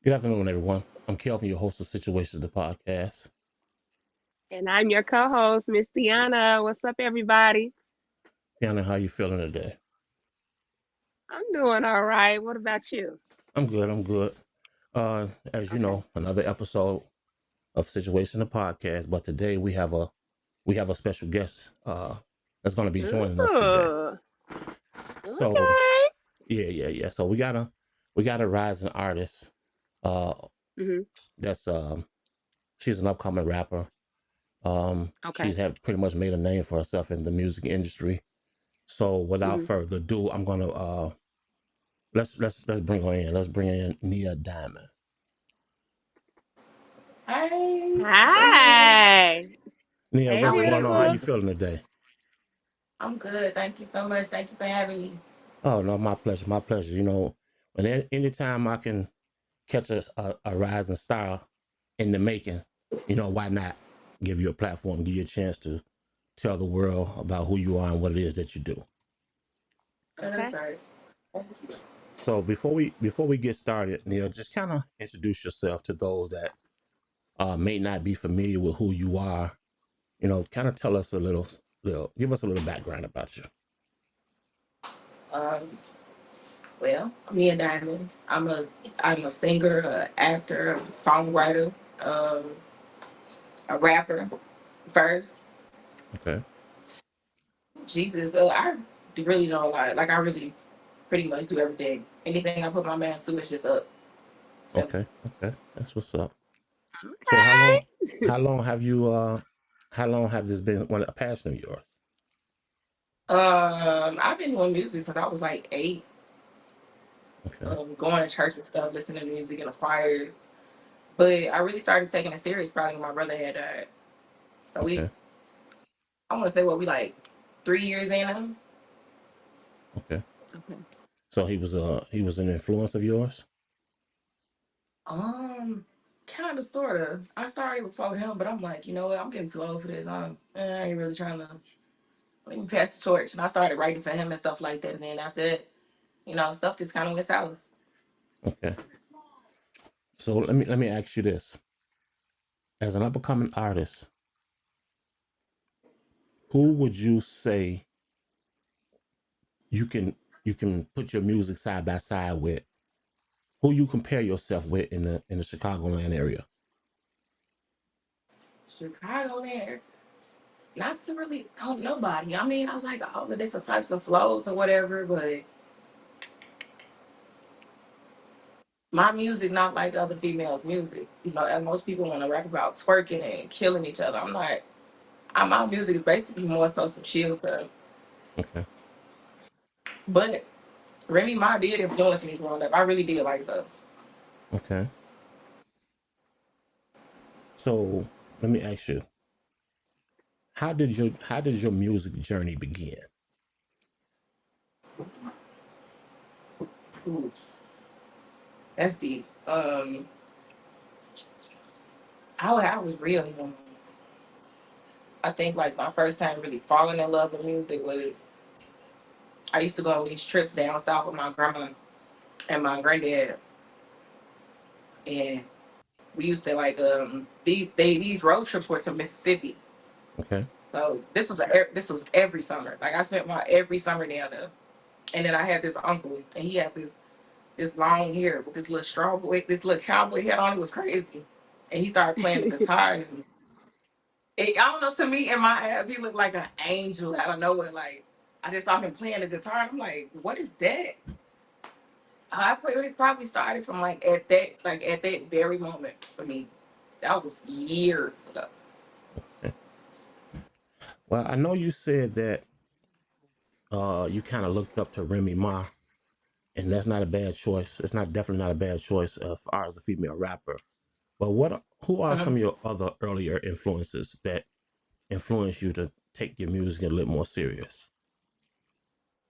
Good afternoon, everyone. I'm Kelvin, your host of Situations, the podcast. And I'm your co-host, Miss Tiana. What's up, everybody? Tiana, how you feeling today? I'm doing all right. What about you? I'm good. I'm good. As you Okay. know, another episode of Situation the podcast. But today we have a special guest that's going to be joining us today. Ooh, So okay. yeah. So we got a rising artist. Uh, hmm that's she's an upcoming rapper. Okay. She's had pretty much made a name for herself in the music industry. So without hmm further ado, I'm gonna let's bring her in. Let's bring in Nia Diamond. Hey, hey, Hi. Nia, Hey, how what's are going on? How beautiful. you you? feeling today? I'm good. Thank you so much. Thank you for having me. Oh no, my pleasure, my pleasure. Anytime I can catch a rising star in the making, why not give you a platform, give you a chance to tell the world about who you are and what it is that you do. No, that's Okay. right. So before we get started, Nia, just kind of introduce yourself to those that may not be familiar with who you are. Kind of tell us give us a little background about you. Um, well, I'm Mia Diamond. I'm a singer, an actor, a songwriter, um, a rapper. First, Okay. Jesus, I really know a lot. Like I really, pretty much do everything. Anything I put my mind to, it's just up. Simple. Okay. That's what's up. So Okay. how long have you how long have this been a passion of yours? I've been doing music since I was like 8. Okay. Going to church and stuff, listening to music in the choirs. But I really started taking it serious probably when my brother had died. So Okay. I want to say we like 3 years in now. Okay. Okay. So he was an influence of yours? Um, Kind of, sort of. I started before him, but I'm like, you know what? I'm getting too old for this. I ain't really trying to let me pass the torch. And I started writing for him and stuff like that. And then after that, stuff just kind of went south. Okay. So let me ask you this. As an up and coming artist, who would you say you can you can put your music side by side with? Who you compare yourself with in the Chicagoland area? Chicago there, not to really nobody. I mean, I like all the different types of flows or whatever, but my music not like other females' music. And most people want to rap about twerking and killing each other. I'm not. My music is basically more so some chill stuff. Okay. But Remy Ma did influence me growing up. I really did like those. Okay. So let me ask you, how did your music journey begin? Oof, that's deep. I was real young. I think like my first time really falling in love with music was I used to go on these trips down south with my grandma and my granddad, and we used to like these road trips were to Mississippi. Okay. So this was every summer. Like I spent my every summer down there. And then I had this uncle, and he had this long hair with this little straw boy, this little cowboy hat on. It was crazy. And he started playing the guitar. And I don't know. To me, in my eyes, he looked like an angel out of nowhere. Like I just saw him playing the guitar. And I'm like, what is that? It probably started from at that very moment for me. That was years ago. Okay. Well, I know you said that you kind of looked up to Remy Ma, and that's not a bad choice. It's not definitely not a bad choice as far as a female rapper. But who are some Mhm. of your other earlier influences that influence you to take your music a little more serious?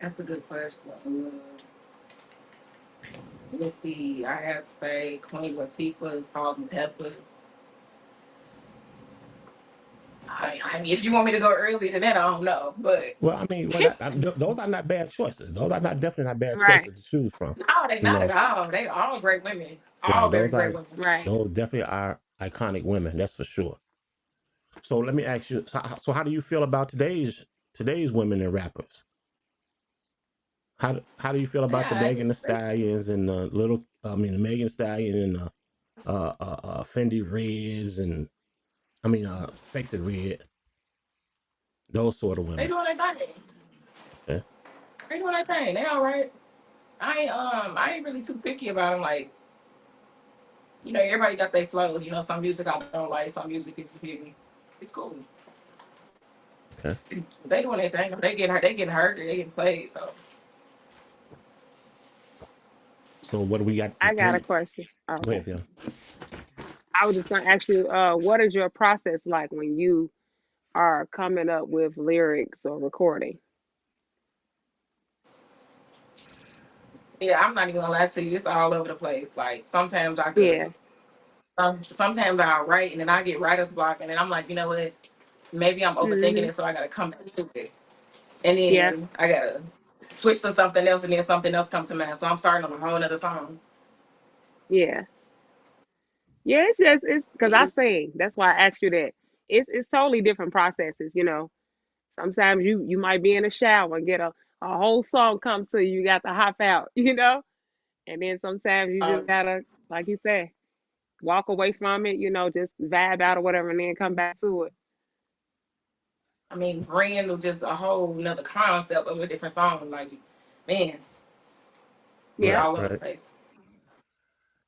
That's a good question. Let's see. I have to say Queen Latifah, Salt and Pepper. I mean, if you want me to go earlier than that, I don't know. But Well, I mean, those are not bad choices. Those are not definitely not bad Right. choices to choose from. no, they You not at know, all. They all great women. All Right. very great women. Right. Those definitely are iconic women. That's for sure. So let me ask you. So how do you feel about today's women and rappers? How do you feel about the Yeah, Megan Thee Stallions and the little? I mean, the Megan Thee Stallion and the Fendi Reds and Sexy Red. Those sort of they women. doing their thing. Okay. They doing their thing. They all right. I ain't really too picky about them. Like, everybody got their flow. Some music I don't like, some music is me. It's cool. Okay. They doing their thing. They getting hurt. They getting played. So So what do we got? I got a What? question. Go Okay. ahead, Tim. I was just gonna ask you, what is your process like when you are coming up with lyrics or recording? yeah, I'm not even gonna lie to you. It's all over the place. Like sometimes I could. Yeah. Sometimes I write and then I get writer's block and then I'm like, you know what? Maybe I'm overthinking Mhm. it, so I gotta come back to it. And Yeah. then I gotta switch to something else, and then something else comes to mind. So I'm starting on a whole nother song. Yeah. Yeah. It's because I It's, sing. That's why I asked you that. It's totally different processes. Sometimes you might be in the shower and get a whole song come to you. You got to hop out. And then sometimes you just um, gotta, like you said, walk away from it. Just vibe out or whatever, and then come back to it. I mean, brand new, just a whole nother concept of a different song. Like, man, it's Yeah. Right, all over the right. place.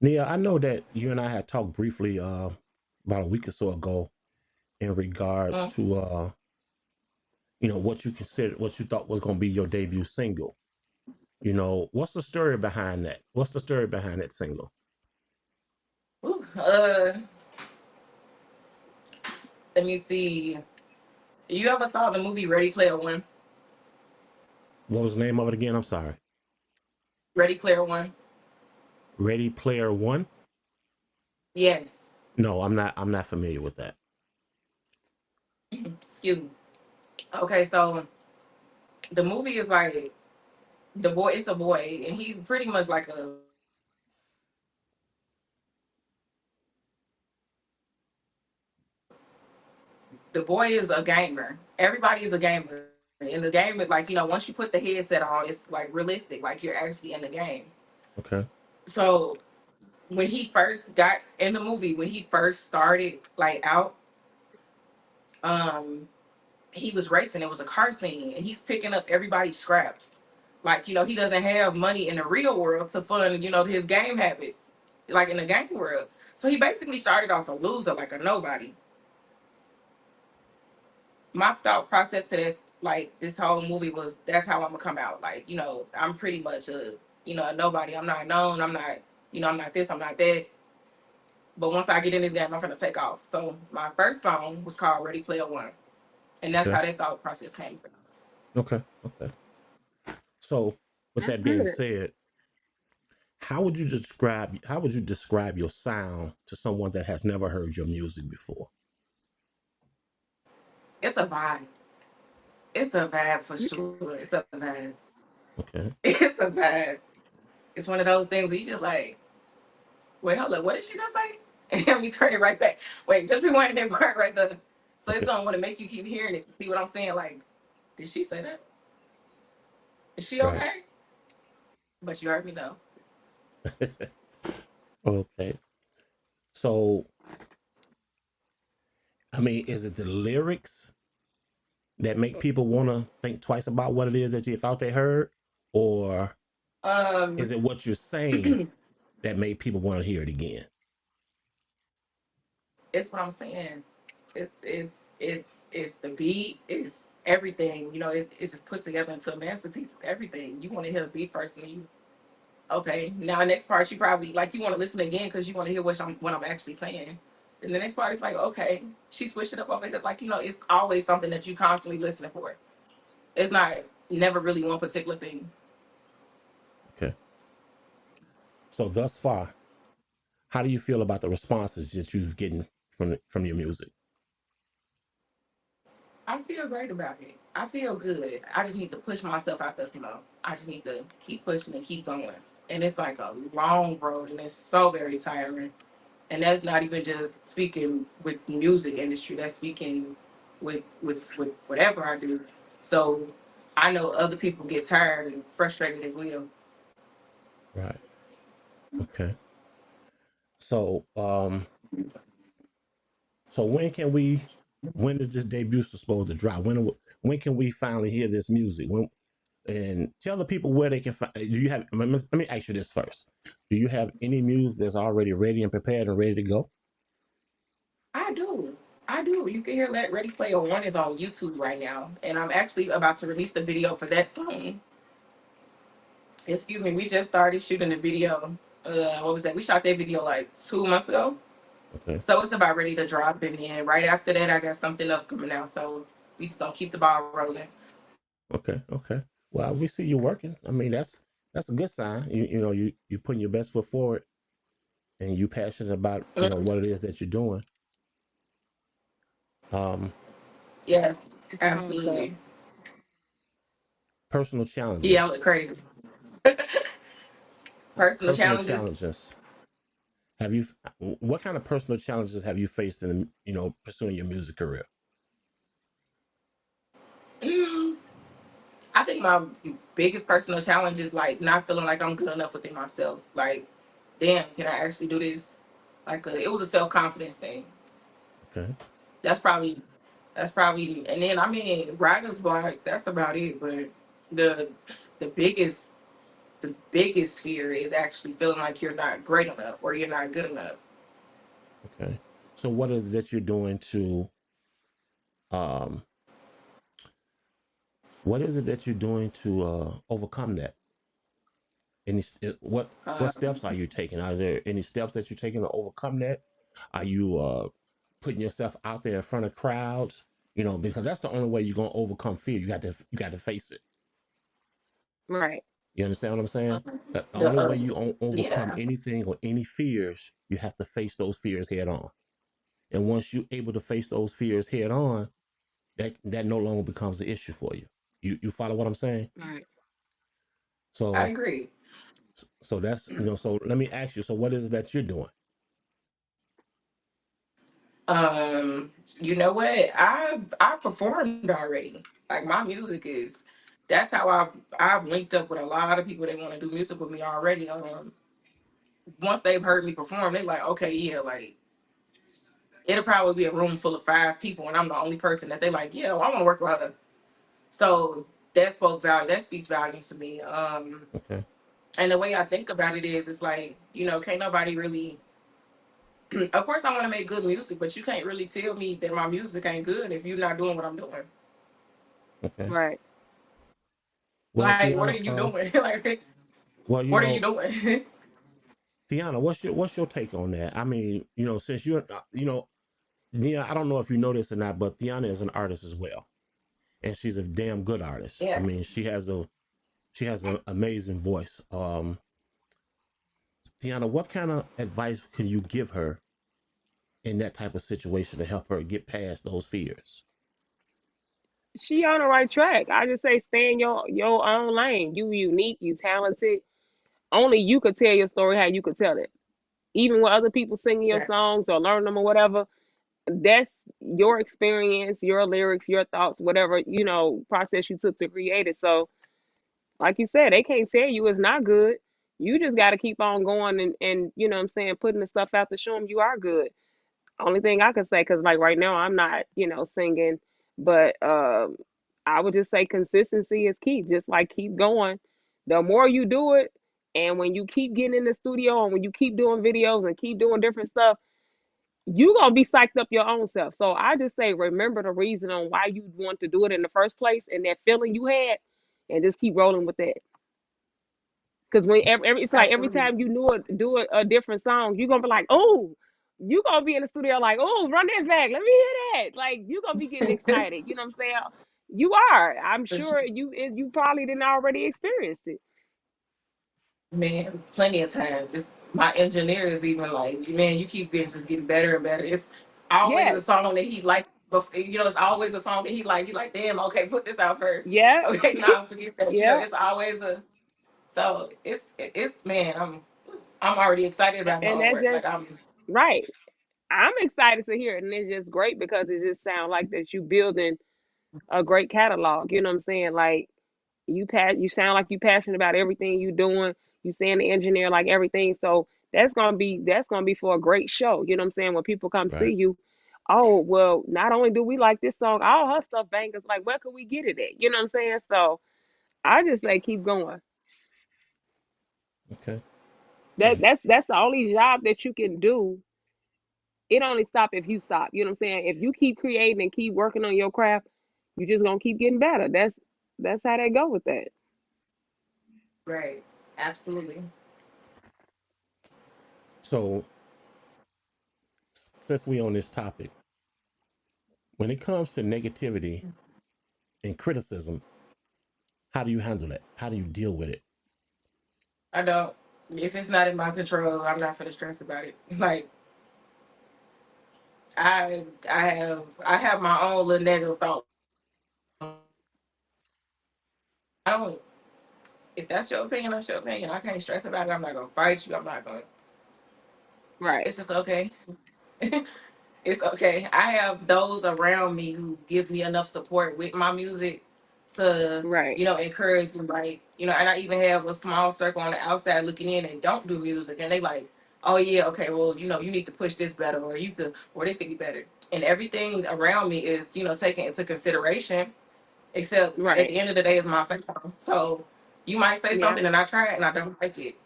Nia, I know that you and I had talked briefly about a week or so ago in regards Mm. to what you considered what you thought was gonna be your debut single. What's the story behind that? What's the story behind that single? Ooh, let me see. You ever saw the movie Ready Player One? What was the name of it again? I'm sorry. Ready Player One. Ready Player One? Yes. No, I'm not familiar with that. Excuse me. Okay, so the movie is like the boy. It's a boy, and he's pretty much like a. The boy is a gamer. Everybody is a gamer. In the game, like once you put the headset on, it's like realistic. Like you're actually in the game. Okay. So when he first got in the movie, when he first started like out, um, he was racing. It was a car scene, and he's picking up everybody's scraps. Like he doesn't have money in the real world to fund his game habits, like in the game world. So he basically started off a loser, like a nobody. My thought process to this, like this whole movie was, that's how I'm gonna come out. Like I'm pretty much a nobody. I'm not known. I'm not I'm not this. I'm not that. But once I get in this game, I'm gonna take off. So my first song was called Ready Player One, and that's Okay. how that thought process came from. Okay. Okay. So with That's that being good. said, how would you describe your sound to someone that has never heard your music before? It's a vibe. It's a vibe for Okay. sure. It's a vibe. Okay. It's a vibe. It's one of those things where you just like, wait, hold up, what did she just say? And let me turn it right back. Wait, just rewind that part right there. So it's gonna want to make you keep hearing it to see what I'm saying. Like, did she say that? Is she Right. okay? But you heard me though. Okay. So, I mean, is it the lyrics that make people want to think twice about what it is that you thought they heard? Or is Um, it what you're saying that made people want to hear it again? it's what I'm saying. It's the beat. It's everything. It's just put together into a masterpiece of everything. You want to hear the beat first, and you okay. Now the next part, you probably like you want to listen again because you want to hear what I'm actually saying. And the next part is like, okay, she switched it up over here. Like it's always something that you constantly listening for. It's not never really one particular thing. Okay. So thus far, how do you feel about the responses that you've getting from your music? I feel great about it. I feel good. I just need to push myself out there some more. I just need to keep pushing and keep going. and it's like a long road, and it's so very tiring. And that's not even just speaking with the music industry. That's speaking with whatever I do. So I know other people get tired and frustrated as well. Right. Okay. So, so when is this debut supposed to drop? When can we finally hear this music? And tell the people where they can find. Do you have? Let me ask you this first. Do you have any music that's already ready and prepared and ready to go? I do. I do. You can hear Let Ready Player One is on YouTube right now. And I'm actually about to release the video for that song. Excuse me, we just started shooting the video. What was that? We shot that video like 2 months ago. Okay. So it's about ready to drop. And then right after that, I got something else coming out. So we just gonna keep the ball rolling. Okay. Okay. Well, we see you working. I mean, that's a good sign. You putting your best foot forward, and you passionate about Mm, what it is that you're doing. Um, yes, It's awesome. absolutely. personal Yeah, I challenges. look crazy. Personal Personal challenges. challenges. Have you? What kind of personal challenges have you faced in pursuing your music career? Mm, I think my biggest personal challenge is like not feeling like I'm good enough within myself. Like, damn, can I actually do this? Like, it was a self confidence thing. Okay. That's probably, that's probably, and then I mean, writer's block. That's about it. But the the biggest the biggest fear is actually feeling like you're not great enough or you're not good enough. Okay. So what is it that you're doing to um what is it that you're doing to overcome that? What Um, steps are you taking? Are there any steps that you're taking to overcome that? Are you putting yourself out there in front of crowds? Because that's the only way you're gonna overcome fear. You got to face it. Right. You understand what I'm saying? The the only way you overcome yeah, anything or any fears, you have to face those fears head on. And once you're able to face those fears head on, that no longer becomes an issue for you. You follow what I'm saying? Right. I So agree. so that's so let me ask you, so what is it that you're doing? Um, you know what? I've performed already. Like my music is that's how I've linked up with a lot of people that want to do music with me already. Once they've heard me perform, they're like, okay, yeah, like it'll probably be a room full of 5 people, and I'm the only person that they like. Yeah, well, I want to work with her. So that spoke value. That speaks volumes to me. Okay. And the way I think about it is, it's like can't nobody really. Of course, I want to make good music, but you can't really tell me that my music ain't good if you're not doing what I'm doing. Okay. Right. Well, Like, what are Tiana, you doing? Like, well, what are you doing? Tiana, what's your take on that? I mean, since you're, Nia, I don't know if you know this or not, but Tiana is an artist as well, and she's a damn good artist. I Yeah. mean, she has an amazing voice. Tiana, what kind of advice can you give her in that type of situation to help her get past those fears? She on the right track. I just say stay in your own lane. You unique. You talented. Only you could tell your story how you could tell it. Even with other people singing your Exactly. songs or learn them or whatever, that's your experience, your lyrics, your thoughts, whatever process you took to create it. So, like you said, they can't tell you it's not good. You just got to keep on going and you know what I'm saying, putting the stuff out to show them you are good. Only thing I can say, because like right now I'm not, singing, but I would just say consistency is key. Just like keep going. The more you do it, and when you keep getting in the studio and when you keep doing videos and keep doing different stuff, you gonna be psyched up your own self. So I just say remember the reason on why you want to do it in the first place and that feeling you had, and just keep rolling with that. Because when it's like every Absolutely. time you do a different song, you're gonna be like, oh, you gonna be in the studio like, oh, run that back, let me hear that. Like you gonna be getting excited. You know what I'm saying? You are. I'm For sure. sure you probably didn't already experience it. Man, plenty of times. It's my engineer is even like, man, you keep getting just getting better and better. It's always a Yes. song that he like. It's always a song that he like. He like, damn, okay, put this out first. Yeah. Okay, now forget that. Yeah. It's always a So it's man, I'm already excited about my And own that's work. just Like I'm right. I'm excited to hear it, and it's just great because it just sounds like that you building a great catalog. You know what I'm saying? Like you sound like you passionate about everything you doing. You saying the engineer like everything. So that's gonna be for a great show. You know what I'm saying? When people come see Right. you, oh well, not only do we like this song, all her stuff bangers. Like where could we get it at? You know what I'm saying? So I just say keep going. Okay. That And that's the only job that you can do. It only stop if you stop. You know what I'm saying? If you keep creating and keep working on your craft, you just gonna keep getting better. That's how they go with that. right. Absolutely. so, since we on this topic, when it comes to negativity and criticism, how do you handle it? How do you deal with it? I don't. If it's not in my control, I'm not gonna stress about it. Like I have my own little negative thoughts. I don't. If that's your opinion, that's your opinion. I can't stress about it. I'm not gonna fight you. I'm not gonna. Right, It's just okay. It's okay. I have those around me who give me enough support with my music to, right, encourage me. Like, and I even have a small circle on the outside looking in and don't do music. And they like, oh yeah, okay, well, you need to push this better or or this could be better. And everything around me is, taken into consideration, except at right. the end of the day, it's my say so. So you might say Yeah, something and I try it and I don't like it.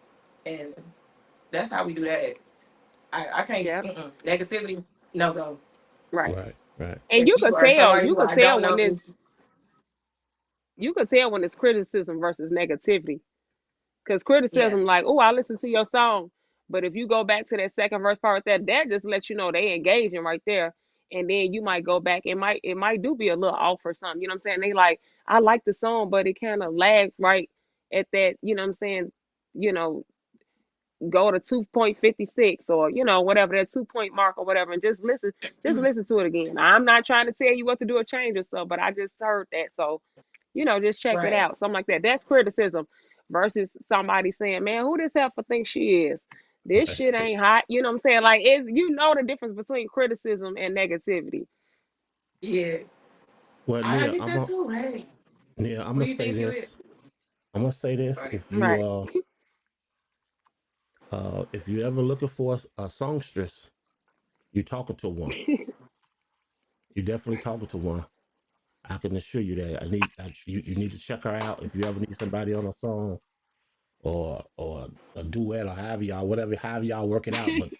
And that's how we do that. I can't, yeah, negativity, no go. right. Right. Right. And If you you could are tell, somebody you who could I tell don't when know, it's you could tell when it's criticism versus negativity. Because yeah, criticism, like, oh, I listen to your song, but if you go back to that second verse part, that just lets you know they engaging right there. And then you might go back. It might do be a little off or something. You know what I'm saying? They like, I like the song, but it kind of lags right at that. You know what I'm saying? You know, go to 2.56 or whatever that 2 point mark or whatever, and just listen to it again. I'm not trying to tell you what to do or change or so, but I just heard that, so just check it right, out, something like that. That's criticism versus somebody saying, man, who this heifer thinks she is, this shit Right. ain't hot. You know what I'm saying? Like, it's the difference between criticism and negativity. yeah. Well, I Nia, get that too. Hey, I'm who gonna you say think you is? this. I'm gonna say this. Funny. Right. If you ever looking for a songstress, you talking to one. You definitely talking to one. I can assure you that. You need to check her out if you ever need somebody on a song or a duet or however y'all work it out. But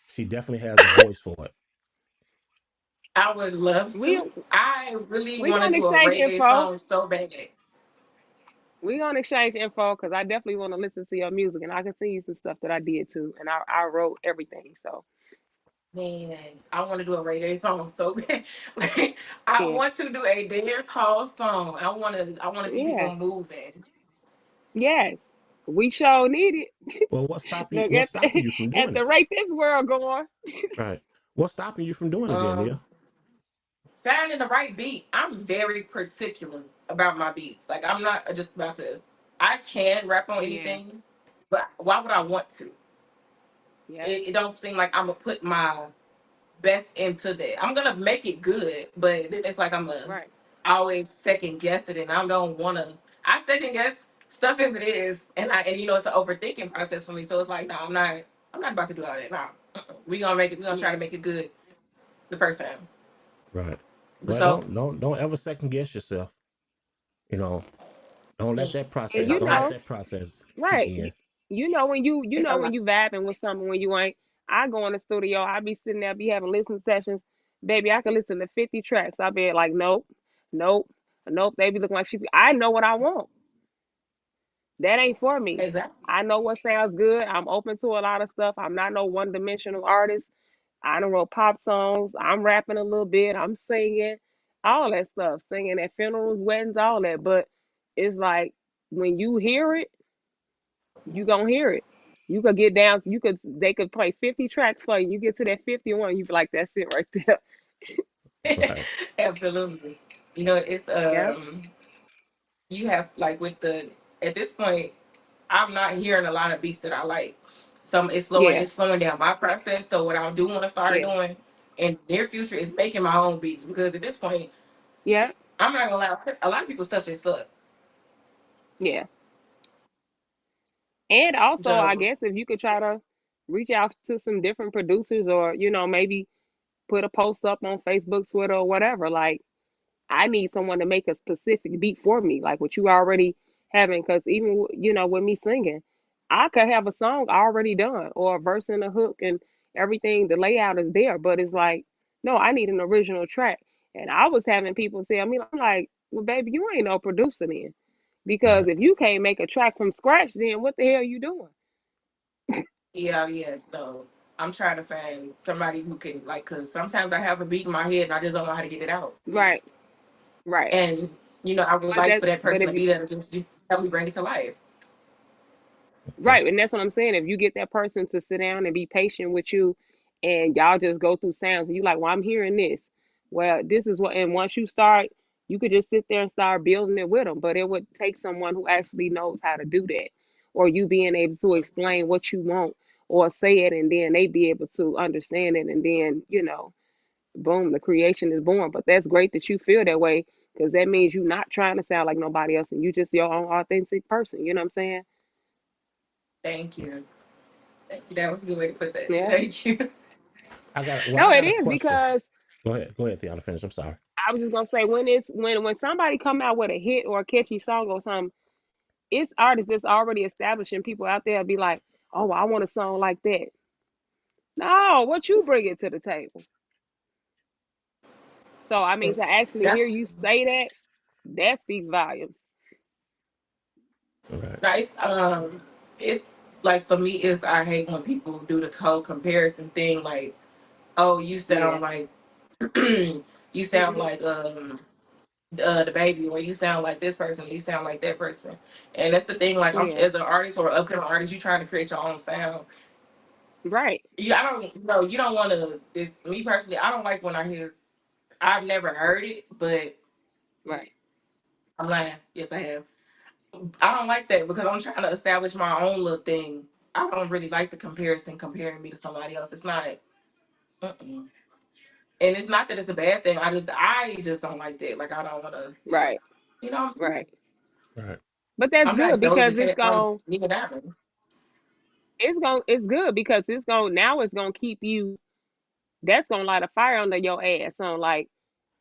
she definitely has the voice for it. I would love we to. I really we want to gonna do a exchange reggae info. song so bad. Because I definitely want to listen to your music, and I can send you some stuff that I did too, and I wrote everything. So Man, I want to do a reggae song so bad. Like, I yeah, want to do a dance hall song. I want to see yeah, people moving. yes, we sure need it. Well, what's stopping you? Look What's at stopping you from at doing the it? rate this world going. Right. What's stopping you from doing it then, Nia? Um, Finding the right beat. I'm very particular about my beats. Like I'm not just about to. I can rap on Yeah, anything, but why would I want to? yep, It don't seem like I'm gonna put my best into that. I'm gonna make it good, but then it's like I'm a right, always second guess it, and I don't wanna. I second guess stuff as it is, and it's an overthinking process for me. So it's like, no, I'm not. I'm not about to do all that. No, we gonna make it. We gonna try yeah, to make it good the first time. Right. But Well, so don't ever second guess yourself. You know, don't let that and process it's don't let okay. that process kick right. in. When you It's know when okay. you vibing with something when you ain't. I go in the studio. I be sitting there, be having listening sessions. Baby, I can listen to 50 tracks. I be like, nope, nope, nope. They be looking like she. I know what I want. That ain't for me. Exactly. I know what sounds good. I'm open to a lot of stuff. I'm not no one dimensional artist. I done wrote pop songs. I'm rapping a little bit. I'm singing, all that stuff. Singing at funerals, weddings, all that. But it's like when you hear it, you gonna hear it. You could get down. They could play 50 tracks for you. You get to that 51, you be like, that's it right there. Right. Absolutely. It's Yep. you have like with the at this point. I'm not hearing a lot of beats that I like. Some Yeah, it's slowing down my process. So what I do want to start yeah, doing in the near future is making my own beats, because at this point, yeah, I'm not gonna lie, a lot of people's stuff just suck. yeah. And also, I So guess if you could try to reach out to some different producers, or maybe put a post up on Facebook, Twitter, or whatever. Like, I need someone to make a specific beat for me, like what you already having. Because even with me singing, I could have a song already done, or a verse and a hook and everything. The layout is there, but it's like, no, I need an original track. And I was having people tell me, I'm like, well, baby, you ain't no producer then, because Right. if you can't make a track from scratch, then what the hell you doing? yeah, yes, no. I'm trying to find somebody who can, like, cause sometimes I have a beat in my head and I just don't know how to get it out. Right, right. And I would But like that, for that but person if to you be there to just help me bring it to life. Okay. Right, and that's what I'm saying. If you get that person to sit down and be patient with you, and y'all just go through sounds, and you like, well, I'm hearing this. Well, this is what, and once you start, you could just sit there and start building it with them. But it would take someone who actually knows how to do that, or you being able to explain what you want, or say it, and then they be able to understand it, and then boom, the creation is born. But that's great that you feel that way, because that means you're not trying to sound like nobody else, and you just your own authentic person. You know what I'm saying? Thank you. Thank you. That was a good way to put that. Yeah. Thank you. No, I it got a is question. because Go ahead, Theon. Finish. I'm sorry. I was just gonna say, when somebody come out with a hit or a catchy song or something, it's artists that's already established, and people out there be like, oh, I want a song like that. No, what you bring it to the table. So I mean, to actually hear That's you say that, that speaks volumes. Right. nice. It's like, for me, is I hate when people do the whole comparison thing. Like, oh, you Yeah. sound like you sound like the baby, or you sound like this person, or you sound like that person. And that's the thing. Like, I'm Yeah. as an artist or upcoming artist, you trying to create your own sound. Right. I don't know. You don't want to. It's me personally. I don't like when I hear. I've never heard it, but Right. I'm lying. Yes, I have. I don't like that because I'm trying to establish my own little thing. I don't really like the comparison, comparing me to somebody else. It's not. Mm-mm. And it's not that it's a bad thing. I just don't like that. Like, I don't want to. Right. You know, Right. Right. But that's I'm good not because Doja Cat. I'm Nina Diamond. it's good because it's gonna keep you. That's gonna light a fire under your ass. So like,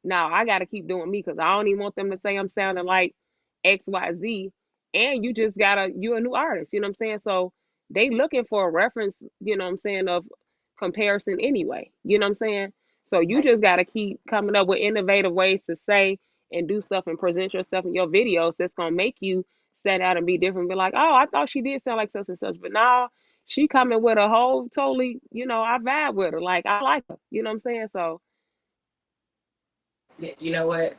now I got to keep doing me, because I don't even want them to say I'm sounding like XYZ. And you just gotta, you a new artist, you know what I'm saying? So they looking for a reference, you know what I'm saying, of comparison anyway. You know what I'm saying? So you Right. just gotta keep coming up with innovative ways to say and do stuff and present yourself in your videos that's gonna make you stand out and be different. Be like, oh, I thought she did sound like such and such, but now she coming with a whole totally, I vibe with her. Like, I like her. You know what I'm saying? So Yeah, you know what?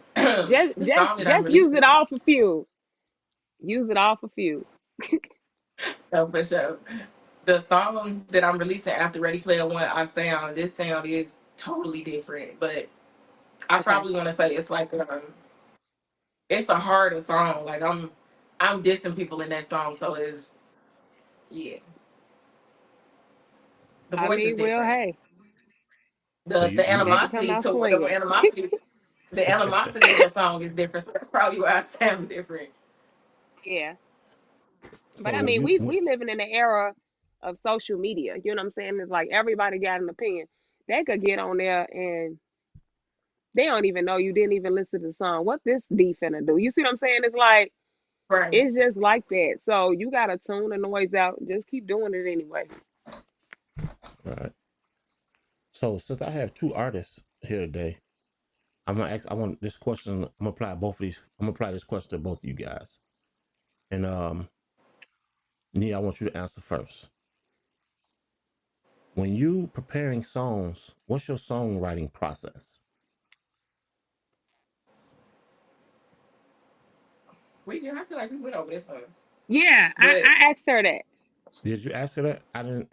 just The just song that I'm just use releasing, it all for fuel. Use it all for fuel. no, for sure. The song that I'm releasing after Ready Player One, this sound is totally different, but I Okay. probably want to say it's like it's a harder song. Like, I'm dissing people in that song, so it's, yeah, the I voice is mean, well, different. hey, So The you had to come animosity out to the swinging. animosity the animosity in the song is different. So that's probably why I sound different. Yeah. But so I when mean, you we living in an era of social media. You know what I'm saying? It's like everybody got an opinion. They could get on there and they don't even know you didn't even listen to the song. What this D finna do? You see what I'm saying? It's like Right. it's just like that. So you gotta tune the noise out. Just keep doing it anyway. right. So since I have two artists here today, I'm gonna ask. I want this question. I'm gonna apply both of these. I'm gonna apply this question to both of you guys. And Nia, I want you to answer first. When you preparing songs, what's your songwriting process? I feel like we went over this one, Yeah, I, but I asked her that. Did you ask her that? I didn't.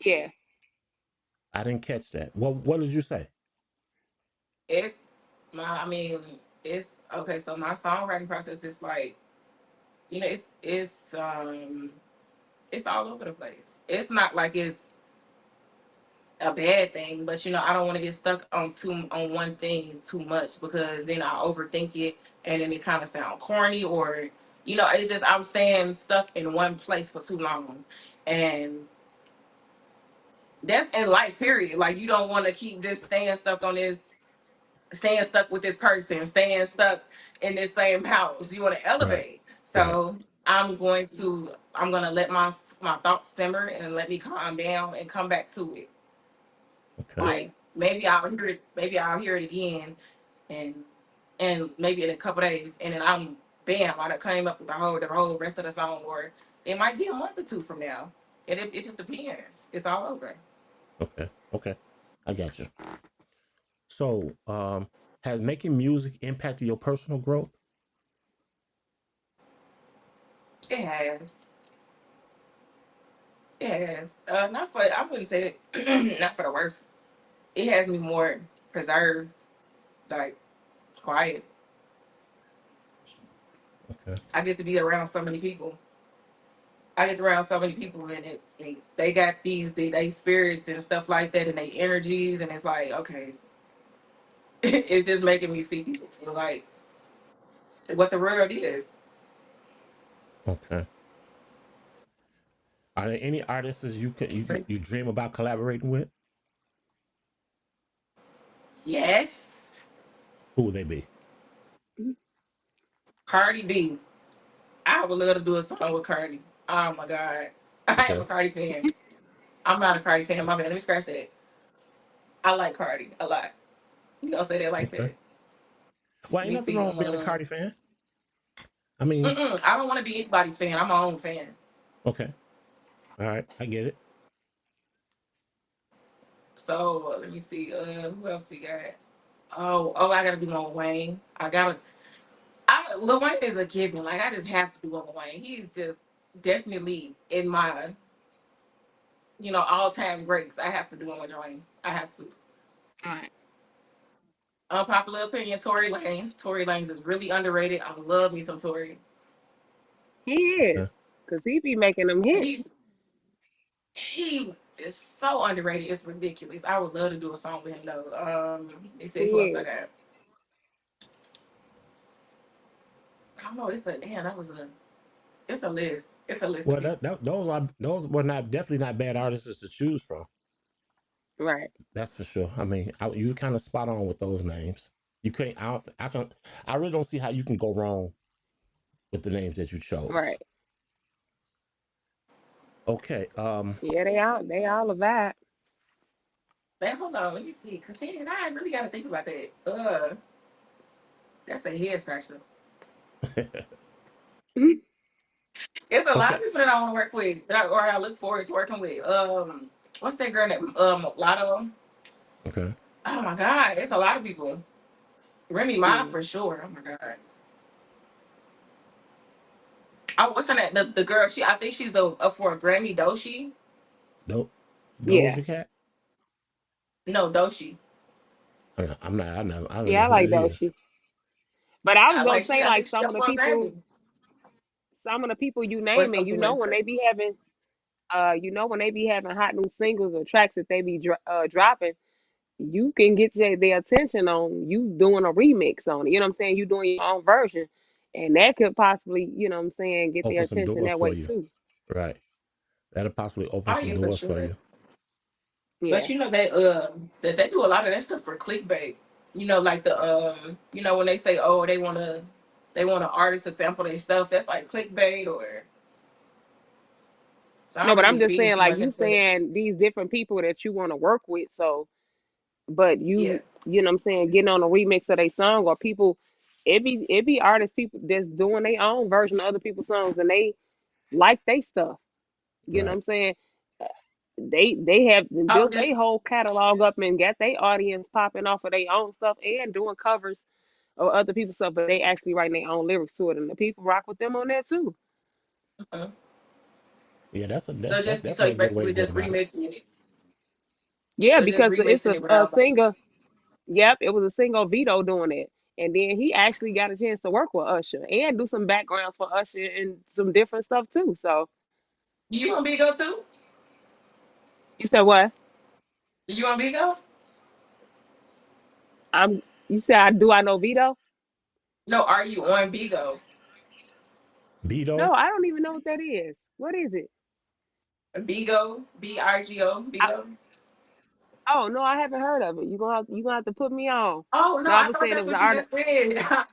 Yeah. I didn't catch that. What did you say? it's my. I mean, it's okay. So my songwriting process is like, You know, it's all over the place. It's not like it's a bad thing, but you know, I don't want to get stuck on one thing too much because then I overthink it and then it kind of sound corny or you know, it's just I'm staying stuck in one place for too long. And that's in life, period. Like you don't want to keep just staying stuck with this person, staying stuck in this same house. You want to Right. elevate. Right. So I'm gonna let my thoughts simmer and let me calm down and come back to it. Okay. Yeah. Like maybe I'll hear it again and maybe in a couple days and then I'm bam, I done came up with the whole rest of the song or it might be a month or two from now. It just depends. It's all over. Okay. Okay. I got you. So, has making music impacted your personal growth? It has. It has. Not for I wouldn't say it not for the worst. It has me more preserved, like quiet. Okay. I get to be around so many people. I get around so many people and they got they spirits and stuff like that and they energies and it's like okay, it's just making me see people for like what the world is. Okay. Are there any artists you dream about collaborating with? Yes, Who would they be? Mhm. Cardi B. I would love to do a song with Cardi. Oh my god, I am a Okay. Cardi fan. I'm not a Cardi fan. My bad. Let me scratch that. I like Cardi a lot. You gonna say that like Okay. that? Well, Let ain't me nothing see. wrong with being a Cardi fan. I mean, I don't want to be anybody's fan. I'm my own fan. okay. All right. I get it. So let me see. Who else we got? I gotta do Lil Wayne. Lil Wayne is a given. Like I just have to do Lil Wayne. He's just definitely in my all time greats. I have to do Lil Wayne. I have to. All right. Unpopular opinion: Tory Lanez. Tory Lanez is really underrated. I love me some Tory. He is, Okay. cause he be making them hits. He's he is so underrated. It's ridiculous. I would love to do a song with him though. Let me He see who else I is. got. I don't know. It's a list. It's a list of Well, people. those were not definitely not bad artists to choose from. Right. That's for sure. I mean, you kind of spot on with those names. You can't. I don't. I can. I really don't see how you can go wrong with the names that you chose. Right. Okay. Yeah, they all a vibe. Man, hold on, let me see. Cause see, and I really gotta think about that. That's a head scratcher. It's a lot of Okay. people that I want to work with, or I look forward to working with. What's that girl that Lotto? Okay. Oh my God, it's a lot of people. Remy Ma Mm. for sure. Oh my God. Oh, what's her name? The girl. I think she's up for a Grammy. Doshi. Do, Yeah. Doja Cat. No, Doshi. I'm not. I know. I don't know Yeah, I who like that is. Doshi. But I was I gonna like. say I like think she's up for a Grammy some of the people you or naming, something like when that. they be having, when they be having hot new singles or tracks that they be dropping, you can get their attention on you doing a remix on it. You know what I'm saying? You doing your own version, and that could possibly, what I'm saying, get their Open some attention doors that for way you. too. Right. That'll possibly open Oh some yeah, for doors for sure. you. But Yeah. you know that they do a lot of that stuff for clickbait. You know, like when they say they want an artist to sample their stuff. That's like clickbait or so I No, don't but really I'm be just feeding saying too like much you into it. saying these different people that you want to work with. So, but Yeah. you know what I'm saying, getting on a remix of their song or people. It be artists people that's doing their own version of other people's songs and they like they stuff. You know what Right. I'm saying? Uh, they have I was built their just whole catalog up and got their audience popping off of their own stuff and doing covers of other people's stuff, but they actually writing their own lyrics to it, and the people rock with them on that too. uh, Yeah. That's so definitely you a good way to basically go just about it. remixing it. Yeah, So just because it's remixing it a without like singer. Yep, it was a single Vito doing it, And then he actually got a chance to work with Usher and do some backgrounds for Usher and some different stuff too. So You on Bigo too? you said what? You on Bigo? I'm. You said I know Vito? No, are you on Bigo? Beto. No, I don't even know what that is. What is it? Bigo, Birgo, I, Bigo. oh no, I haven't heard of it. You gonna have to put me on. Oh no, No, I I was thought saying it that's was an what you artist. just said.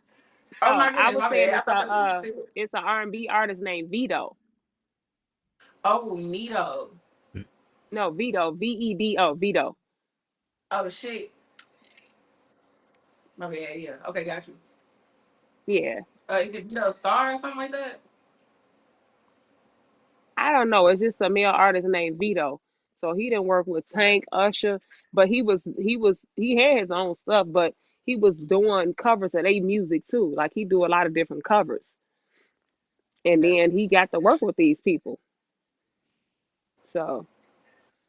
Oh No, my I goodness, was my saying bad. I thought that's what you said. it's a R&B artist named Vito. Oh, Nito. No, Vito, Vedo, Vito. Oh shit. My bad. Yeah. Okay, got you. Yeah. Is it Vito Star or something like that? I don't know. It's just a male artist named Vito. So he didn't work with Got Tank, Usher, but he had his own stuff, but he was doing covers of their music too. Like he do a lot of different covers. And you. then he got to work with these people. So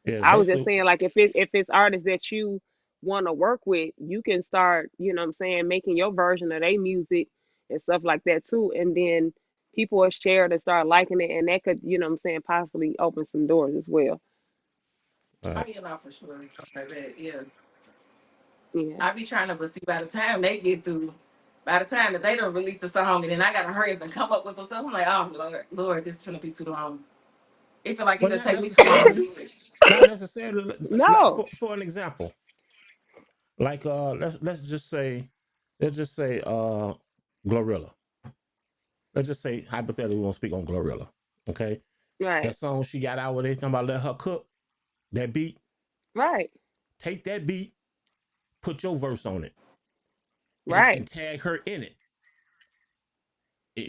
Yeah, I was just basically. saying, like, if it's artists that you want to work with, you can start, you know what I'm saying, making your version of their music and stuff like that too. And then people will share it and start liking it, and that could, you know what I'm saying, possibly open some doors as well. Oh Right. yeah, no, for sure. Okay, bad. Yeah. Yeah. I be trying to, but see, by the time they get through, by the time that they don't release the song, and then I gotta hurry up and come up with some stuff, I'm like, oh Lord, Lord, this is gonna be too long. It feel like it Well, just not take me too long to necessarily. do it. Not necessarily. Like No. for an example, like let's just say Glorilla. Let's just say hypothetically we won't speak on Glorilla. Okay. Right. That song she got out where they talking about let her cook, that beat, Right. take that beat, put your verse on it, Right. and tag her in it.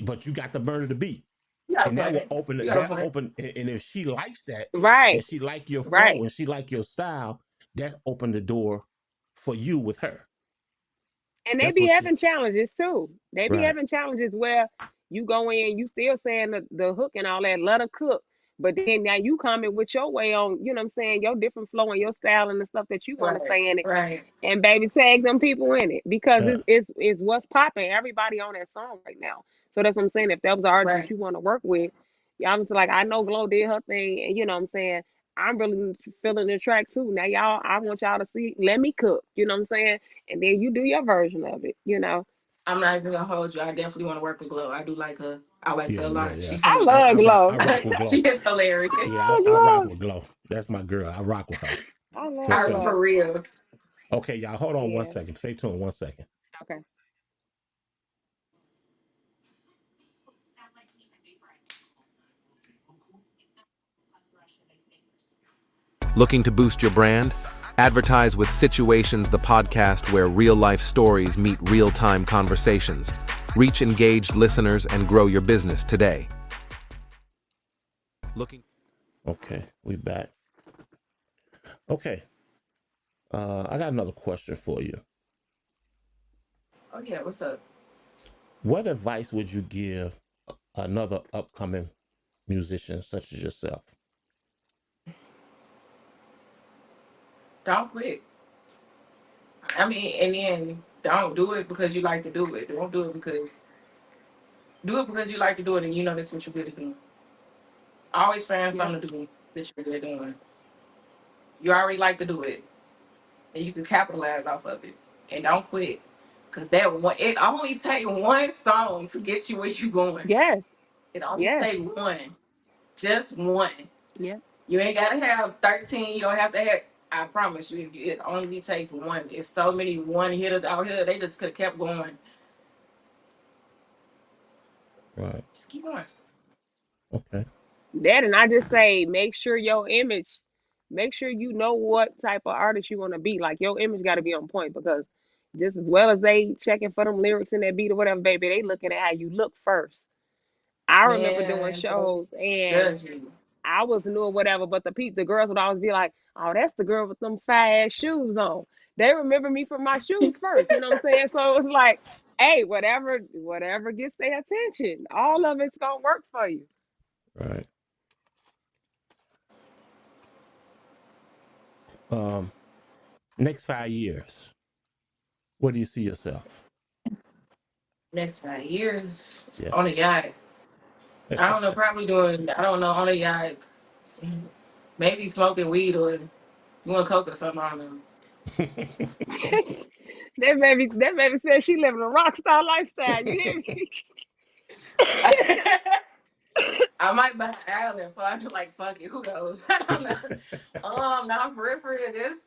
But you got to murder the beat. You gotta And that will play. open You it, gotta that play. open, and if she likes that, and Right. she like your flow, Right. and she like your style, that opened the door for you with her. And they That's be what she having challenges too. They be right. having challenges where you go in, you still saying the hook and all that, let her cook. But then now you coming with your way on, you know what I'm saying, your different flow and your style and the stuff that you want to Right, say in it. right. And baby, tag them people in it because Yeah. it's what's popping. Everybody on that song right now. So that's what I'm saying. If that was an artist that Right. you want to work with, yeah, I'm just like, I know Glow did her thing, and you know what I'm saying. I'm really feeling the track too. Now y'all, I want y'all to see. Let me cook. You know what I'm saying, and then you do your version of it. You know, I'm not even gonna hold you. I definitely want to work with Glow. I do like her. I like her Yeah, a yeah, lot. yeah. She I funny. love I Glow. rock with She Glow. is hilarious. Yeah, I I rock love with Glow. That's my girl. I rock with her I for love sure. For Glow. real. Okay, y'all, hold on one Yeah. second. Stay tuned 1 second. Okay. Looking to boost your brand? Advertise with Situations, the podcast where real life stories meet real time conversations. Reach engaged listeners and grow your business today. Looking Okay, we back. Okay, I got another question for you. Oh yeah, what's up? What advice would you give another upcoming musician such as yourself? Don't quit. I mean, and then don't do it because you like to do it. Don't do it because you like to do it and you know that's what you're good at doing. Always find Yep. something to do that you're good at doing. You already like to do it and you can capitalize off of it. And don't quit. Cause that one it only take one song to get you where you going. Yes. It only Yes. take one. Just one. Yep. You ain't gotta have 13. You don't have to have. I promise you, it only takes one. It's so many one hitters out here. They just could have kept going. Right. Just keep going. Okay. That, and I just say, make sure your image, make sure you know what type of artist you want to be. Like your image got to be on point because just as well as they checking for them lyrics in that beat or whatever, baby, they looking at how you look first. I remember doing Man, shows and judge you. I was new or whatever, but the girls would always be like, "Oh, that's the girl with them fat ass shoes on." They remember me from my shoes first. You know what I'm saying? So it was like, hey, whatever gets their attention, all of it's gonna work for you. Right. Um, Next 5 years, where do you see yourself? Next 5 years on a Yes. yacht. I don't know, probably doing, I don't know, on a yacht, maybe smoking weed or doing coke or something. I don't know. That baby said she living a rock star lifestyle. You hear me? I might buy an island for I feel like fuck it. Who knows? I don't know. No, for real, just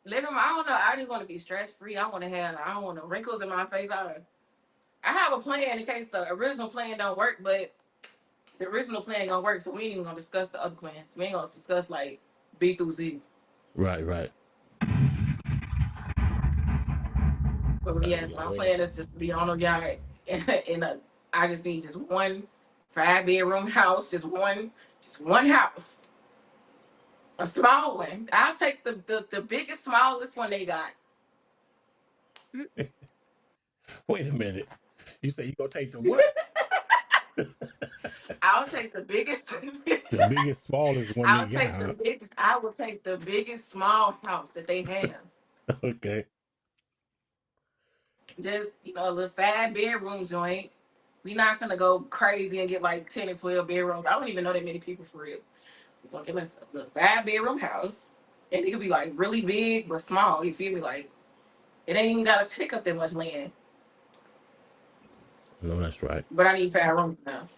living my. I don't know. I just want to be stress free. I want to have. I don't want no wrinkles in my face. I have a plan in case the original plan don't work, but the original plan gonna work. So we ain't even gonna discuss the other plans. We ain't gonna discuss like B through Z. Right, right. But Gotta yes, be my away. plan is just to be on a yacht in a. I just need just one 5 bedroom house, just one house, a small one. I'll take the biggest, smallest one they got. Wait a minute. You say you gonna take the what? I'll take the biggest. The biggest, smallest one they I'll got, take the biggest. I will take the biggest small house that they have. huh? Okay. Just a little 5 bedroom joint. We not gonna go crazy and get like 10 and 12 bedrooms. I don't even know that many people for real. So get us a little 5 bedroom house, and it could be like really big but small. You feel me? Like it ain't even gotta take up that much land. No, that's right. But I need 5 rooms enough.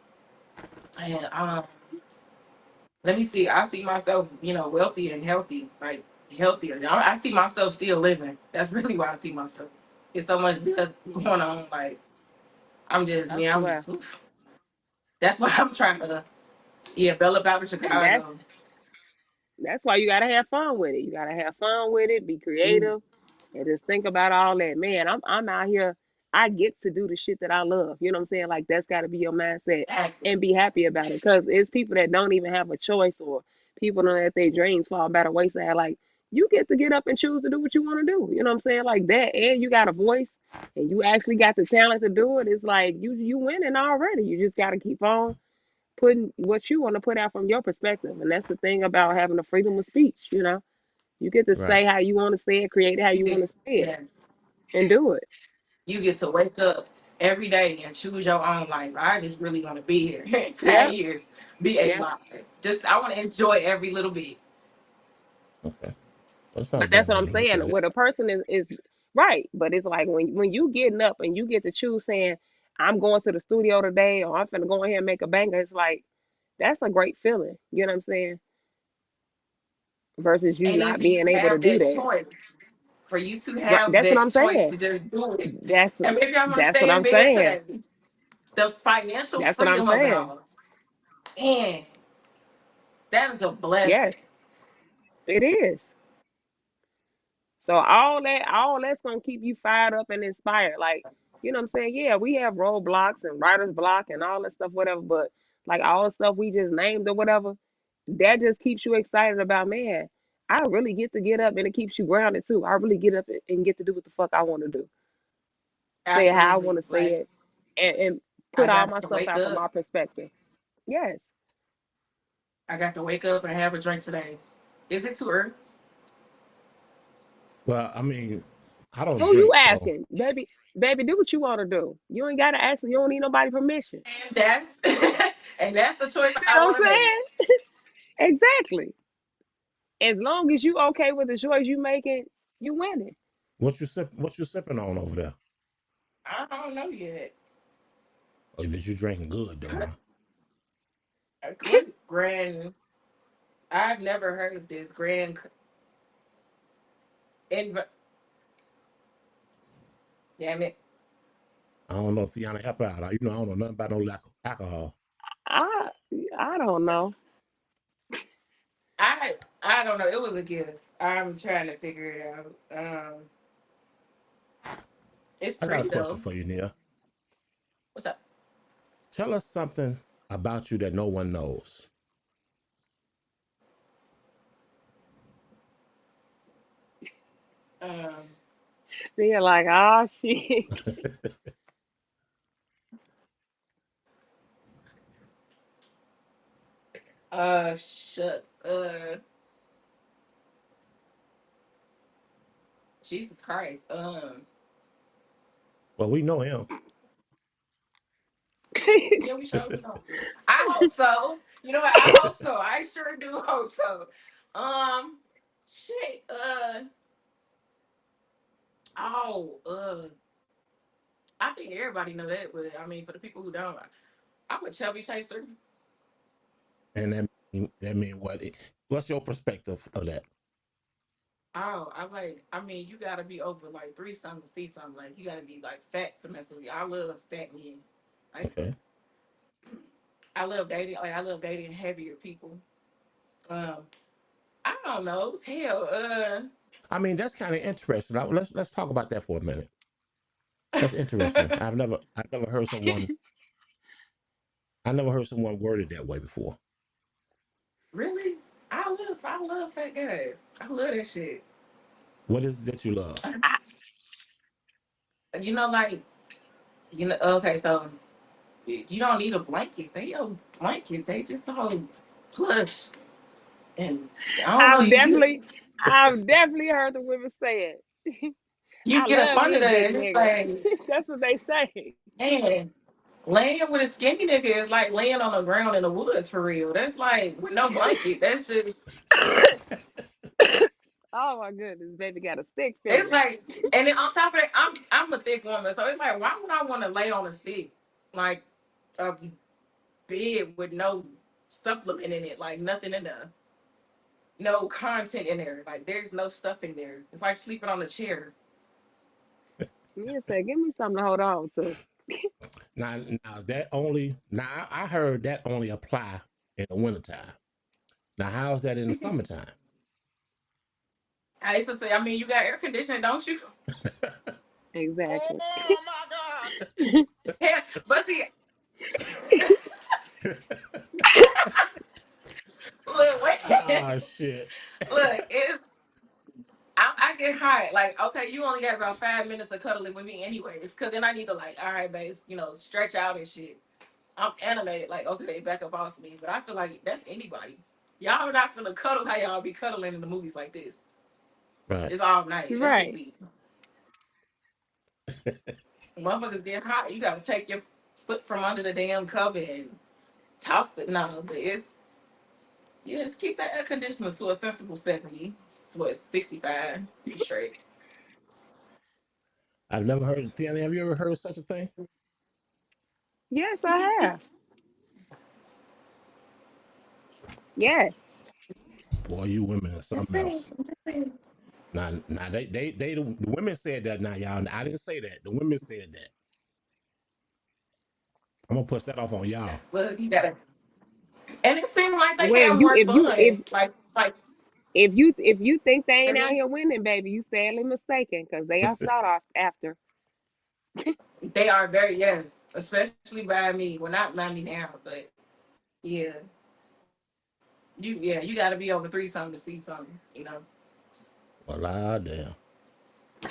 And let me see. I see myself, wealthy and healthy, like healthier. I see myself still living. That's really why I see myself. It's so much death going on. Like I'm just, I yeah, I'm swear. just. Oof. That's why I'm trying to, yeah, Bella out of And that's Chicago. that's why you gotta have fun with it. You gotta have fun with it, be Mm, creative, and just think about all that. Man, I'm out here. I get to do the shit that I love. You know what I'm saying? Like that's gotta be your mindset exactly. and be happy about it. Cause it's people that don't even have a choice or people don't let their dreams fall by the wayside. Like you get to get up and choose to do what you want to do. You know what I'm saying? Like that, and you got a voice and you actually got the talent to do it. It's like you winning already. You just gotta keep on putting what you want to put out from your perspective. And that's the thing about having the freedom of speech. You get to Right. say how you want to say it, create it how You you want get, to say it, yes, and do it. you get to wake up every day and choose your own life. I just really want to be here in Yeah, 5 years, be yeah. able to. Just, I want to enjoy every little bit. Okay. That's not a But that's bad what way I'm to look saying. at it. What a person is right, but it's like when you getting up and you get to choose saying, I'm going to the studio today or I'm finna go in here and make a banger, it's like that's a great feeling. You know what I'm saying? Versus you And then not for you being to able to have do that that. choice, for you to Right. have That's what that I'm choice saying. to just do it. That's And maybe I want to that's what stay in I'm bed saying. today. The financial That's what I'm freedom of it saying. all. And that is a blessing. Yes, it is. So all that's gonna keep you fired up and inspired. Like, you know what I'm saying? Yeah, we have roadblocks and writer's block and all that stuff, whatever, but like all the stuff we just named or whatever, that just keeps you excited about, man, I really get up and it keeps you grounded too. I really get up and get to do what the fuck I want to do. Say it how I want Absolutely. to say Like, it and I put all got my to stuff wake out from up. my perspective. Yes. I got to wake up and have a drink today. Is it too early? Well, I mean, I don't Who you drink, so asking? Baby, do what you want to do. You ain't gotta ask, you don't need nobody permission. And that's and that's the choice You I know what want to I'm make. saying? Exactly. As long as you okay with the choice you making, you winning. what you sipping on over there? I don't know yet. Oh, but you drinking good though, huh? What grand? I've never heard of this grand. Inv- Damn it! I don't know if Tiana help out. I don't know nothing about no lack of alcohol. I I don't know. I I don't know. It was a gift. I'm trying to figure it out. It's I got a pretty question though. for you, Nia. What's up? Tell us something about you that no one knows. Um. They're like, oh shit. Shucks. Jesus Christ. Well, we know him. Yeah, we sure do. I hope so. You know what? I hope so. I sure do hope so. Um, shit. Oh. I think everybody know that, but I mean, for the people who don't, I'm a chubby chaser. And that mean what? What's your perspective of that? Oh, I like. I mean, you gotta be over like three something to see something. Like you gotta be like fat to mess with me. I love fat men. Like Okay. I love dating. Like I love dating heavier people. Um, I don't know. Hell, I mean, that's kind of interesting. Let's talk about that for a minute. That's interesting. I never heard someone worded that way before. really, I love fat guys. I love that shit. What is it that you love? You know, like Okay, so you don't need a blanket. They a blanket. They just so plush, and I don't know. I've definitely, I've definitely heard the women say it. You I get up love under me a there, big and it's nigga. like, That's what they say. man, laying with a skinny nigga is like laying on the ground in the woods for real. That's like with no blanket. That's just Oh my goodness, baby got a stick it's figure. like, and then on top of that, I'm a thick woman, so it's like, why would I want to lay on a stick like a bed with no supplement in it, like nothing in there, no content in there, like there's no stuff in there. It's like sleeping on a chair. Mia said, "Give me something to hold on to." Now is that only now I heard that only apply in the wintertime. Now how's that in the summertime? I used to say, I mean, you got air conditioning, don't you? Exactly. Oh my God. Yeah, but see, look, wait, Oh shit. look, it's I get hot. Like, okay, you only got about 5 minutes of cuddling with me, anyways, because then I need to like, all right, babes, stretch out and shit. I'm animated, like, okay, back up off me. But I feel like that's anybody. Y'all are not finna cuddle how y'all be cuddling in the movies like this. Right. It's all night. That shit Right. be motherfuckers get hot. You gotta take your foot from under the damn cover and toss it. No, but it's yeah, just keep that air conditioner to a sensible 70. What, 65? You straight. I've never heard of Tiana, have you ever heard of such a thing? Yes, I have. Yes. Boy, you women are Just something saying. else. Just saying. Now the women said that now, y'all. I didn't say that. The women said that. I'm gonna push that off on y'all. Look, you gotta. And it seemed like they Well, have you more if you fun. Like if you think they say ain't out again? here winning, baby, you sadly mistaken because they are sought after. They are very, yes, especially by me. Well, not by me now, but yeah, you got to be over three something to see something. Just, Well, ah, damn.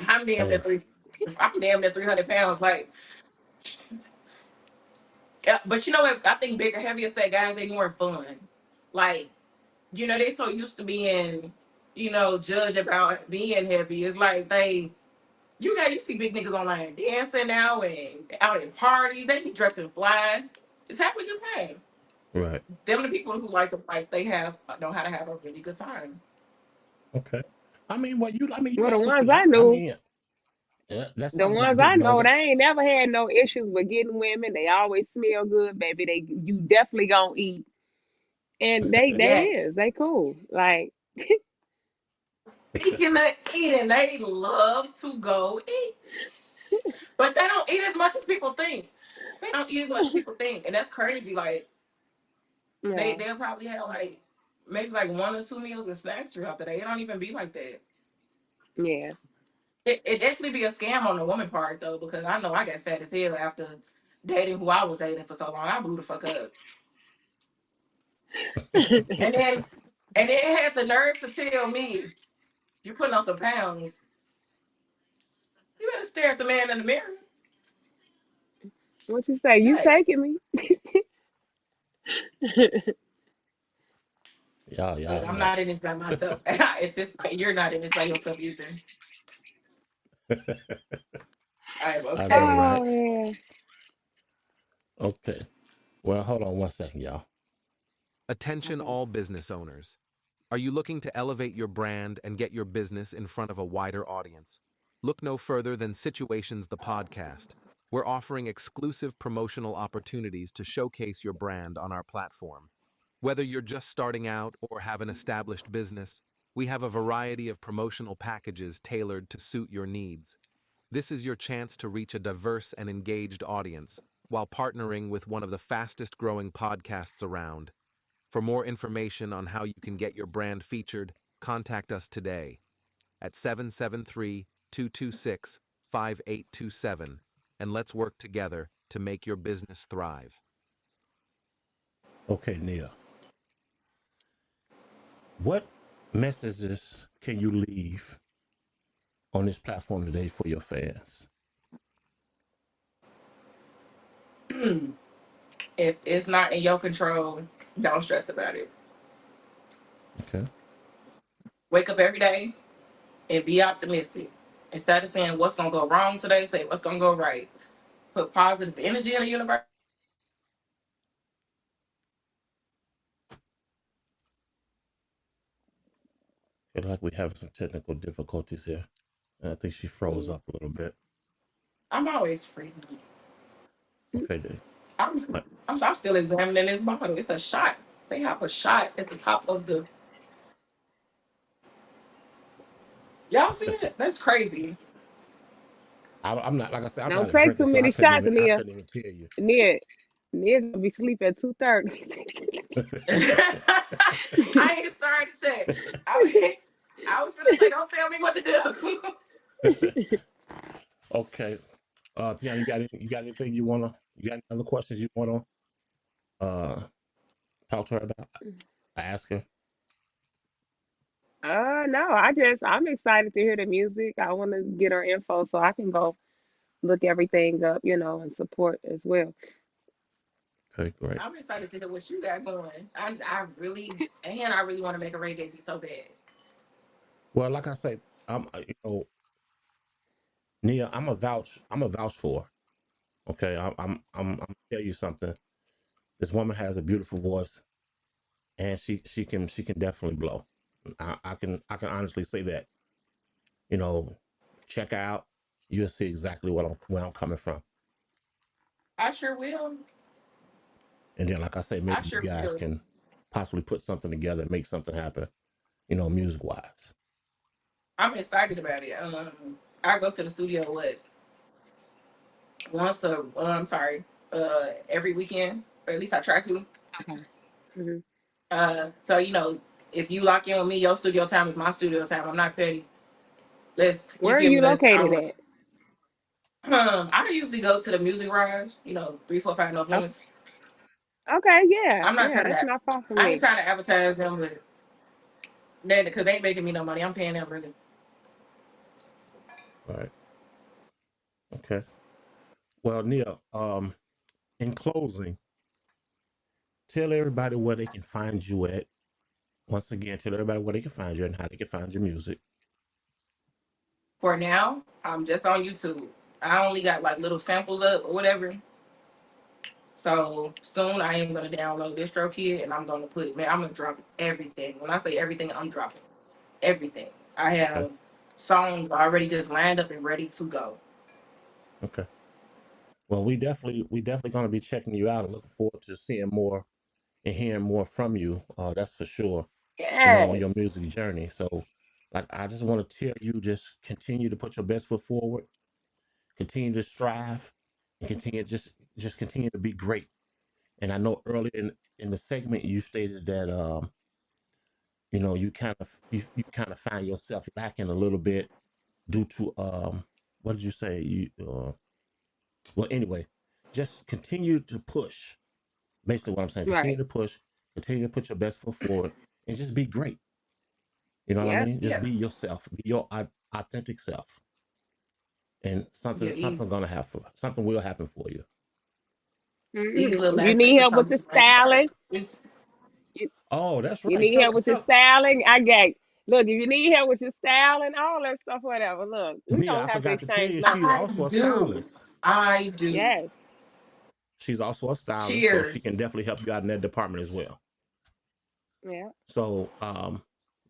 I'm damn near Hey, three. I'm damn near 300 pounds. Like, yeah, but you know what? I think bigger, heavier set guys they more fun. Like, they so used to being, judged about being heavy. It's like you see big niggas online dancing now and out at parties. They be dressing fly. It's having a good time. right. Them the people who like they have know how to have a really good time. Okay. I mean, you Well, the like what you ones I like. I knew, mean, that the sounds like a ones big I know, they no-go. ain't never had no issues with getting women. They always smell good, baby. You definitely gonna eat, and they is Yes. they cool. Like Speaking of eating, they love to go eat, but they don't eat as much as people think. They don't eat as much as people think, and that's crazy. Like yeah, they'll probably have like maybe like one or two meals and snacks throughout the day. It don't even be like that. yeah. It definitely be a scam on the woman part though, because I know I got fat as hell after dating who I was dating for so long. I blew the fuck up, and then it had the nerve to tell me you putting on some pounds. You better stare at the man in the mirror. What you say? You Hey, taking me? Y'all look, I'm not in nuts. this by myself. At this point, you're not in this by yourself either. I am I know, okay. right? Oh yeah. Okay. Well, hold on 1 second, y'all. Attention Okay. all business owners. Are you looking to elevate your brand and get your business in front of a wider audience? Look no further than Situations the podcast. We're offering exclusive promotional opportunities to showcase your brand on our platform. Whether you're just starting out or have an established business, we have a variety of promotional packages tailored to suit your needs. This is your chance to reach a diverse and engaged audience while partnering with one of the fastest growing podcasts around. For more information on how you can get your brand featured, contact us today at 773-226-5827, and let's work together to make your business thrive. Okay, Nia. What messages can you leave on this platform today for your fans? If it's not in your control, don't stress about it. Okay. Wake up every day and be optimistic. Instead of saying what's gonna go wrong today, say what's gonna go right. Put positive energy in the universe. Feel like we have some technical difficulties here. I think she froze up a little bit. I'm always freezing. Okay, Dave. I'm, Uh, I'm still examining this bottle. It's a shot. They have a shot at the top of the. Y'all see Okay. it? That's crazy. I'm not, like I said, I'm Don't not a take drinker, too so many shots, I Nia. couldn't even tell you. Nia gonna be asleep at 2:30. I ain't started to check. I was gonna say, don't tell me what to do. Okay. Tiana, you got anything you got any other questions you wanna uh talk to her about? Ask her. No, I'm excited to hear the music. I want to get her info so I can go look everything up, and support as well. Okay, great. I'm excited to hear what you got going. I really want to make a reggae beat so bad. Well, like I say, Nia, I'm a vouch for her. Okay. I'm gonna tell you something. This woman has a beautiful voice, and she can definitely blow. I can honestly say that. You know, check out. You'll see exactly where I'm coming from. I sure will. And then, like I say, I maybe you sure guys will. can possibly put something together, make something happen. Music wise. I'm excited about it. I go to the studio every weekend, or at least I try to. Okay. Hmm. So if you lock in with me, your studio time is my studio time. I'm not petty. You Where are feel me? you located at? I usually go to the Music Garage, 345 North Oh, Loomis. okay, yeah, I'm not yeah, trying that's to, not far from I ain't me. trying to advertise them, but that because they ain't making me no money. I'm paying them really. All right. Okay. Well, Neil, in closing, tell everybody where they can find you at. Once again, tell everybody where they can find you and how they can find your music. For now, I'm just on YouTube. I only got like little samples up or whatever. So soon I am gonna download DistroKid and I'm gonna drop everything. When I say everything, I'm dropping everything. I Okay. have songs already just lined up and ready to go. Okay. Well, we definitely going to be checking you out and looking forward to seeing more and hearing more from you. That's for sure. On Yes, your music journey. So, like, I just want to tell you, just continue to put your best foot forward, continue to strive, and just continue to be great. And I know earlier in the segment you stated that you kind of find yourself lacking a little bit due to what did you say? Well, anyway, just continue to push. Basically, what I'm saying, continue right. to push, continue to put your best foot forward, and just be great. You know what I Yep. mean? Just Yeah, be yourself, be your authentic self, and yeah, easy. something will happen for you. These little If you accents need just help with come the right styling, first. It's you, Oh, that's you right. need Tell help with your tell styling, I got. Look, if you need help with your styling, all that stuff, whatever. Look, we Nia. gonna I have to forgot to tell exchange you, she's numbers. I also a do. stylist. I do. Yes, She's also a stylist, so she can Cheers. definitely help you out in that department as well. Yeah. So,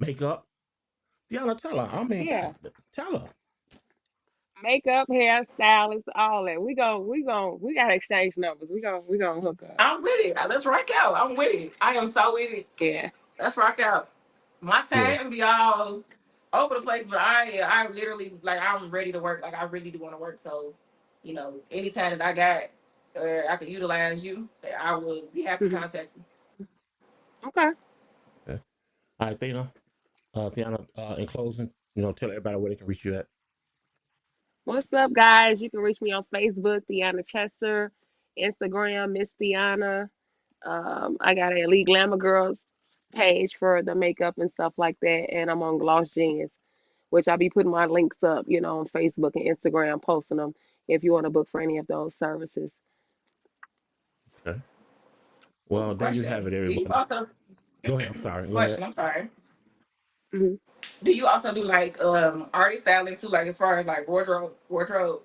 makeup, Deanna, tell her. I mean, Yeah. God, tell her. Makeup, hairstylist, all that. We gotta exchange numbers. We gonna hook up. I'm with it. Let's rock out. I'm with it. I am so with it. Yeah. Let's rock out. My Yeah. time be all over the place, but I literally like I'm ready to work. Like I really do want to work. So, anytime that I got or I could utilize you, I would be happy to Mhm. contact you. Okay. Okay. All right, Deanna, in closing, tell everybody where they can reach you at. What's up, guys? You can reach me on Facebook, Deanna Chester, Instagram, Miss Deanna. I got a Elite Glamour Girls page for the makeup and stuff like that, and I'm on Gloss Genius, which I'll be putting my links up, on Facebook and Instagram, posting them if you want to book for any of those services. Okay. Ooh, Well, there you have question. it, Do you everyone. also Go ahead. I'm sorry. Go ahead. question? I'm sorry. Hmm. Do you also do like artist styling too, like as far as like wardrobe?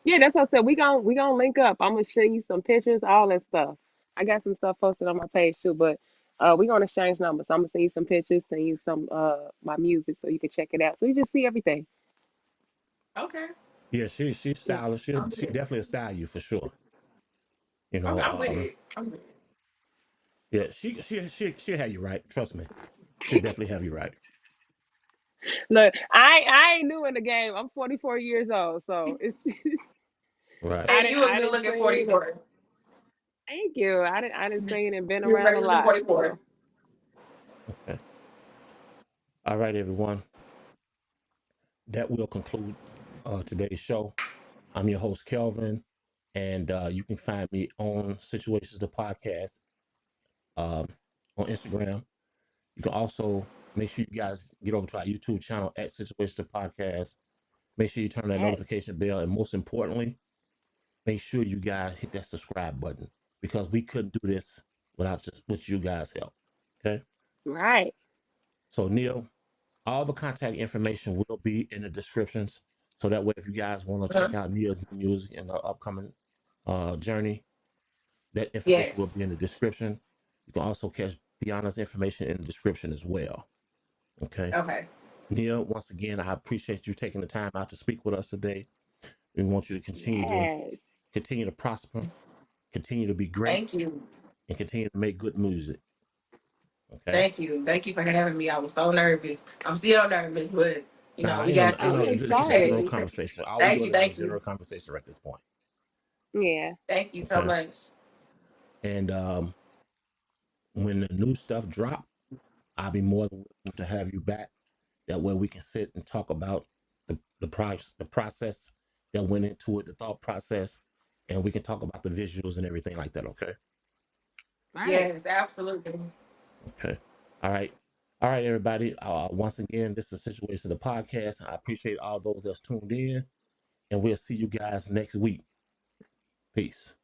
Yeah, that's what I said. We gonna link up. I'm gonna show you some pictures, all that stuff. I got some stuff posted on my page too, but we gonna exchange numbers. I'm gonna send you some pictures, send you some my music so you can check it out. So you just see everything. Okay. Yeah, she's Yeah. stylish. I'm She with it. definitely a style you for sure. You Okay, know, I'm with it. I'm with it. yeah, she'll have you right. Trust me, she'll definitely have you right. Look, I ain't new in the game. I'm 44 years old, so it's Right. And you a I good didn't looking seen. 44. Thank you. I didn't seen and been You're a around a great looking lot. 44. So Okay. All right, everyone. That will conclude today's show. I'm your host, Kelvin, and you can find me on Situations the Podcast um, on Instagram. You can also make sure you guys get over to our YouTube channel at Situations the Podcast. Make sure you turn that yes, notification bell, and most importantly, make sure you guys hit that subscribe button because we couldn't do this without just with you guys' help. Okay. right. So Neil, all the contact information will be in the descriptions. So that way, if you guys want to Uh-huh. check out Neil's music and the upcoming journey, that information will be Yes. in the description. You can also catch Deanna's information in the description as well. Okay. Okay. Neil, once again, I appreciate you taking the time out to speak with us today. We want you to Yes. continue to prosper, continue to be great, Thank you. and continue to make good music. Okay. Thank you. Thank you for having me. I was so nervous. I'm still nervous, but Nah, we got ain't through no. I'm it. This is Appreciate general excited. you. conversation. All we're Thank doing you. is having Thank you. general conversation at this point. Yeah. Thank you so Okay. much. And when the new stuff drop, I'll be more than welcome to have you back. That way we can sit and talk about the process that went into it, the thought process, and we can talk about the visuals and everything like that. Okay. Right. Yes, absolutely. Okay. All right. All right, everybody. Once again, this is Situation of the Podcast. I appreciate all those that's tuned in, and we'll see you guys next week. Peace.